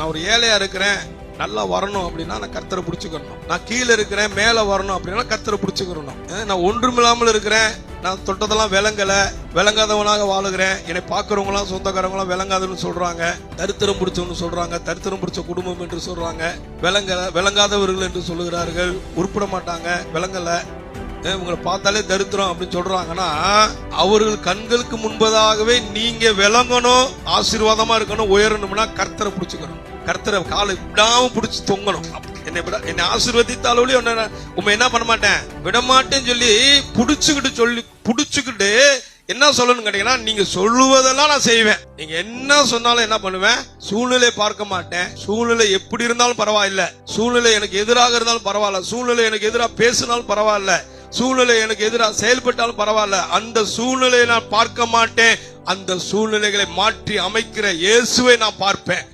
நான் ஒரு ஏழையா இருக்கிறேன், நல்லா வரணும் அப்படின்னா நான் கர்த்தரை பிடிச்சுக்கணும். நான் கீழே இருக்கிறேன், மேல வரணும் அப்படின்னா கர்த்தரை பிடிச்சுக்கணும். நான் ஒன்றுமில்லாமல் இருக்கிறேன், நான் தொட்டதெல்லாம் விளங்காதவனாக வாழுகிறேன், என்னை பாக்குறவங்க எல்லாம் சொந்தக்காரங்க எல்லாம் விளங்காதுன்னு சொல்றாங்க, தரித்திரம் பிடிச்சவன்னு சொல்றாங்க, தரித்திரம் பிடிச்ச குடும்பம் என்று சொல்றாங்க, விளங்காதவர்கள் என்று சொல்லுகிறார்கள், உருப்பிட மாட்டாங்க, விளங்கல, உங்களை பார்த்தாலே தரித்திரம் அப்படின்னு சொல்றாங்கன்னா, அவர்கள் கண்களுக்கு முன்பதாகவே நீங்க விளங்கணும், ஆசீர்வாதமா இருக்கணும், உயரணும்னா கர்த்தரை பிடிச்சுக்கணும். கர்த்தரை காலை விடாம பிடிச்சு தொங்கணும். என்னை ஆசீர்வதித்தாலும் உண்மை என்ன பண்ண மாட்டேன், விடமாட்டேன்னு சொல்லி புடிச்சுக்கிட்டு என்ன சொல்லணும் கேட்டீங்கன்னா, நீங்க சொல்லுவதெல்லாம் நான் செய்வேன். நீங்க என்ன சொன்னாலும் என்ன பண்ணுவேன், சூழ்நிலையை பார்க்க மாட்டேன். சூழ்நிலை எப்படி இருந்தாலும் பரவாயில்ல, சூழ்நிலை எனக்கு எதிராக இருந்தாலும் பரவாயில்ல, சூழ்நிலை எனக்கு எதிராக பேசினாலும் பரவாயில்ல, சூழ்நிலை எனக்கு எதிராக செயல்பட்டாலும் பரவாயில்ல, அந்த சூழ்நிலையை நான் பார்க்க மாட்டேன். அந்த சூழ்நிலைகளை மாற்றி அமைக்கிற இயேசுவை நான் பார்ப்பேன்.